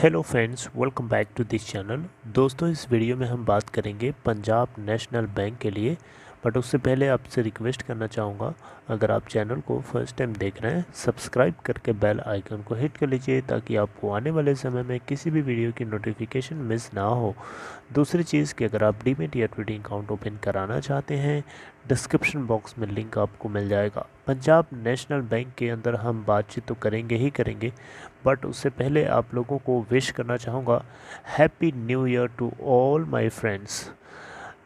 Hello friends, welcome back to this channel. दोस्तों, इस video में हम बात करेंगे पंजाब नेशनल बैंक के लिए। बट उससे पहले आपसे रिक्वेस्ट करना चाहूँगा, अगर आप चैनल को फर्स्ट टाइम देख रहे हैं, सब्सक्राइब करके बेल आइकन को हिट कर लीजिए ताकि आपको आने वाले समय में किसी भी वीडियो की नोटिफिकेशन मिस ना हो। दूसरी चीज़ कि अगर आप डीमैट या ट्रेडिंग अकाउंट ओपन कराना चाहते हैं, डिस्क्रिप्शन बॉक्स में लिंक आपको मिल जाएगा। पंजाब नेशनल बैंक के अंदर हम बातचीत तो करेंगे ही करेंगे, बट उससे पहले आप लोगों को विश करना चाहूँगा happy new year to all my friends.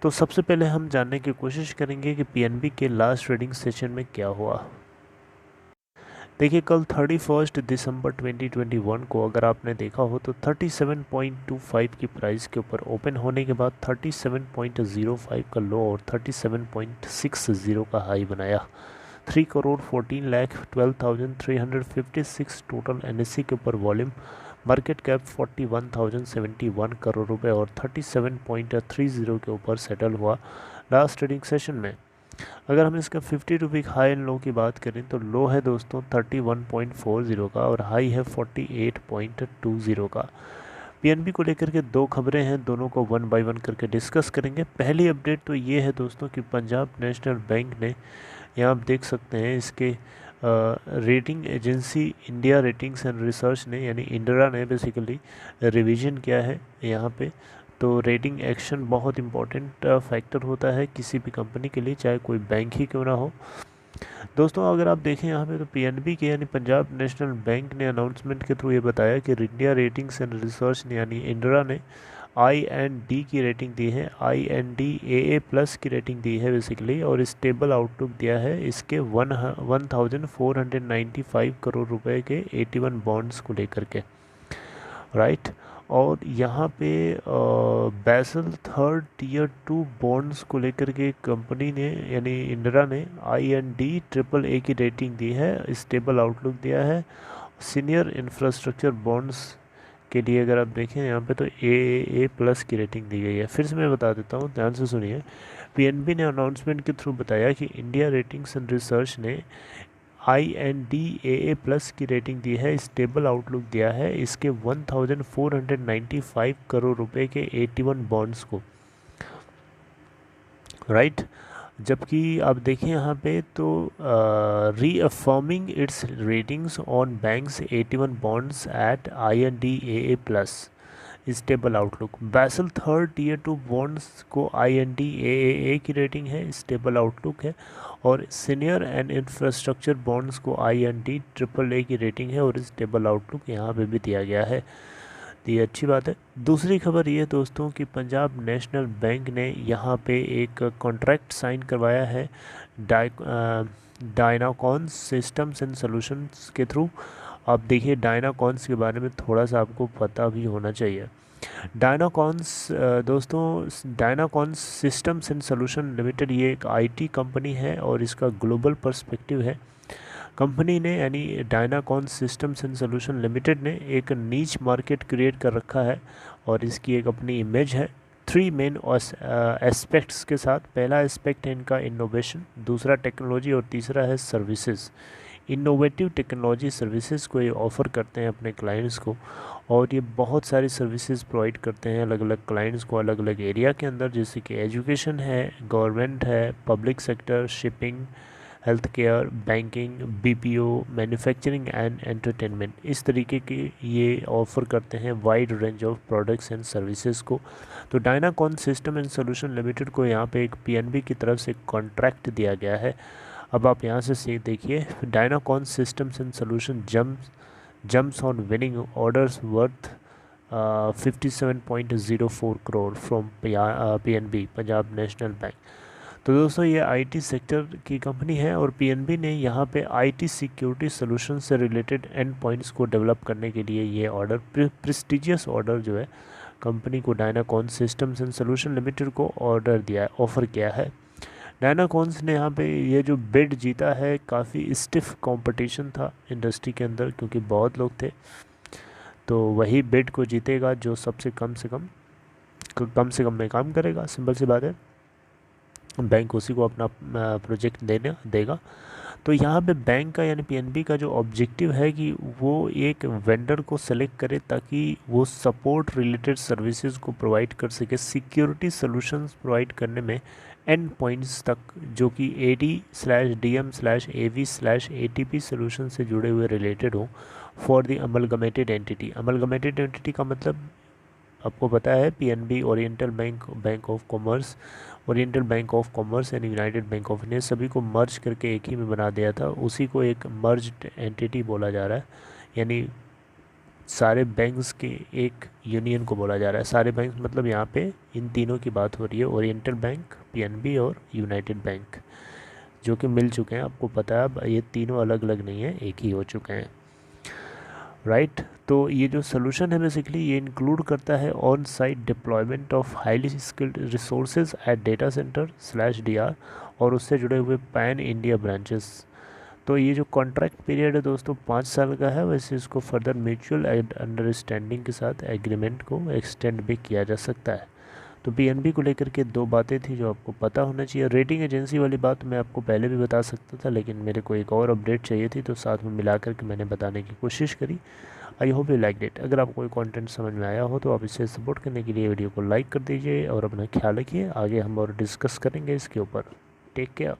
तो सबसे पहले हम जानने की कोशिश करेंगे कि पीएनबी के लास्ट ट्रेडिंग सेशन में क्या हुआ। देखिए, कल 31 दिसंबर 2021 को अगर आपने देखा हो तो 37.25 की प्राइस के ऊपर ओपन होने के बाद 37.05 का लो और 37.60 का हाई बनाया। 3,14,12,356 टोटल एनएससी के ऊपर वॉल्यूम, मार्केट कैप 41,071 करोड़ रुपए और 37.30 के ऊपर सेटल हुआ लास्ट ट्रेडिंग सेशन में। अगर हम इसका 50 रुपये हाई एंड लो की बात करें तो लो है दोस्तों 31.40 का और हाई है 48.20 का। पीएनबी को लेकर के दो खबरें हैं, दोनों को वन बाय वन करके डिस्कस करेंगे। पहली अपडेट तो ये है दोस्तों कि पंजाब नेशनल बैंक ने, यहाँ आप देख सकते हैं इसके rating agency India ratings and research ने यानी इंडरा ने बेसिकली रिवीजन किया है यहाँ पे। तो रेटिंग एक्शन बहुत इंपॉर्टेंट फैक्टर होता है किसी भी कंपनी के लिए, चाहे कोई बैंक ही क्यों ना हो। दोस्तों, अगर आप देखें यहाँ पे तो पीएनबी के यानी पंजाब नेशनल बैंक ने अनाउंसमेंट के थ्रू ये बताया कि इंडिया रेटिंग्स एंड रिसर्च ने यानी इंडरा ने IND की रेटिंग दी है, IND AA प्लस की रेटिंग दी है बेसिकली, और स्टेबल आउटलुक दिया है इसके 1495 करोड़ रुपए के 81 बॉन्ड्स को लेकर के, राइट। और यहाँ पे बेसल थर्ड टीयर 2 बॉन्ड्स को लेकर के कंपनी ने यानी इंदिरा ने IND AAA की रेटिंग दी है, स्टेबल आउटलुक दिया है। सीनियर इंफ्रास्ट्रक्चर बॉन्ड्स के लिए अगर आप देखें यहाँ पे तो AA प्लस की रेटिंग दी गई है। फिर से मैं बता देता हूँ, ध्यान से सुनिए। पीएनबी ने अनाउंसमेंट के थ्रू बताया कि इंडिया रेटिंग्स एंड रिसर्च ने IND AA प्लस की रेटिंग दी है, स्टेबल आउटलुक दिया है इसके 1495 करोड़ रुपए के 81 बॉन्ड्स को, राइट। जबकि आप देखें यहाँ पे तो reaffirming its ratings on banks 81 bonds at IND AA plus stable outlook. Basel third tier 2 bonds को IND AAA की रेटिंग है, स्टेबल आउटलुक है, और सीनियर एंड इंफ्रास्ट्रक्चर बॉन्ड्स को IND AAA की रेटिंग है और स्टेबल आउटलुक यहाँ पे भी दिया गया है। तो ये अच्छी बात है। दूसरी खबर ये दोस्तों कि पंजाब नेशनल बैंक ने यहाँ पे एक कॉन्ट्रैक्ट साइन करवाया है डायनाकॉन सिस्टम्स एंड सॉल्यूशंस के थ्रू। आप देखिए, डायनाकॉन्स के बारे में थोड़ा सा आपको पता भी होना चाहिए। डायनाकॉन्स दोस्तों, डायनाकॉन्स सिस्टम्स एंड सॉल्यूशन लिमिटेड ये एक IT कंपनी है और इसका ग्लोबल पर्सपेक्टिव है। कंपनी ने यानी डायनाकॉन सिस्टम्स एंड सॉल्यूशन लिमिटेड ने एक नीच मार्केट क्रिएट कर रखा है और इसकी एक अपनी इमेज है 3 मेन एस्पेक्ट्स के साथ। पहला एस्पेक्ट है इनका इनोवेशन, दूसरा टेक्नोलॉजी और तीसरा है सर्विसेज। इनोवेटिव टेक्नोलॉजी सर्विसेज को ये ऑफ़र करते हैं अपने क्लाइंट्स को, और ये बहुत सारी सर्विसेज प्रोवाइड करते हैं अलग अलग क्लाइंट्स को अलग अलग एरिया के अंदर, जैसे कि एजुकेशन है, गवर्नमेंट है, public sector, shipping, health care, banking, BPO, manufacturing and entertainment. इस तरीके के ये ऑफ़र करते हैं wide range of products and services को। तो डायनाकॉन सिस्टम एंड सॉल्यूशन लिमिटेड को यहाँ पे एक PNB की तरफ से कॉन्ट्रैक्ट दिया गया है। अब आप यहाँ से देखिए, Dynacon systems and solution jumps on winning orders worth 57.04 crore from PNB Punjab National Bank. तो दोस्तों, ये IT सेक्टर की कंपनी है और PNB ने यहाँ पे IT सिक्योरिटी सोल्यूशन से रिलेटेड एंड पॉइंट्स को डेवलप करने के लिए ये ऑर्डर, प्रेस्टिजियस ऑर्डर जो है कंपनी को डायनाकॉन सिस्टम्स एंड सोल्यूशन लिमिटेड को ऑर्डर दिया है, ऑफ़र किया है। डायनाकॉन्स ने यहाँ पे ये जो बिड जीता है, काफ़ी स्टिफ कंपटीशन था इंडस्ट्री के अंदर क्योंकि बहुत लोग थे। तो वही बिड को जीतेगा जो सबसे कम से कम में काम करेगा, सिंपल सी बात है। बैंक उसी को अपना प्रोजेक्ट देगा। तो यहाँ पे बैंक का यानी पीएनबी का जो ऑब्जेक्टिव है कि वो एक वेंडर को सेलेक्ट करे ताकि वो सपोर्ट रिलेटेड सर्विसेज को प्रोवाइड कर सके, सिक्योरिटी सॉल्यूशंस प्रोवाइड करने में एंड पॉइंट्स तक, जो कि AD/DM/AV/ATP सोल्यूशन से जुड़े हुए रिलेटेड हो for the amalgamated entity. Amalgamated entity का मतलब आपको पता है PNB, oriental bank, bank of commerce, oriental bank of commerce and United bank of India, सभी को मर्ज करके एक ही में बना दिया था, उसी को एक मर्ज्ड एंटिटी बोला जा रहा है। यानी सारे बैंक्स के एक यूनियन को बोला जा रहा है। सारे बैंक मतलब यहाँ पे इन तीनों की बात हो रही है, ओरिएंटल बैंक, पीएनबी और यूनाइटेड बैंक, जो कि मिल चुके हैं। आपको पता है अब ये तीनों अलग अलग नहीं है, एक ही हो चुके हैं, राइट। तो ये जो सोल्यूशन है बेसिकली ये इंक्लूड करता है on site deployment of highly skilled resources at data centre slash DR और उससे जुड़े हुए पैन इंडिया ब्रांचेस। तो ये जो कॉन्ट्रैक्ट पीरियड है दोस्तों 5 साल का है, वैसे इसको फर्दर म्यूचुअल अंडरस्टैंडिंग के साथ एग्रीमेंट को एक्सटेंड भी किया जा सकता है। तो पीएनबी को लेकर के 2 बातें थी जो आपको पता होना चाहिए। रेटिंग एजेंसी वाली बात मैं आपको पहले भी बता सकता था, लेकिन मेरे को एक और अपडेट चाहिए थी तो साथ में मिला करके मैंने बताने की कोशिश करी। I hope you like it. अगर आपको कोई कंटेंट समझ में आया हो तो आप इसे सपोर्ट करने के लिए वीडियो को लाइक कर दीजिए और अपना ख्याल रखिए। आगे हम और डिस्कस करेंगे इसके ऊपर। Take care.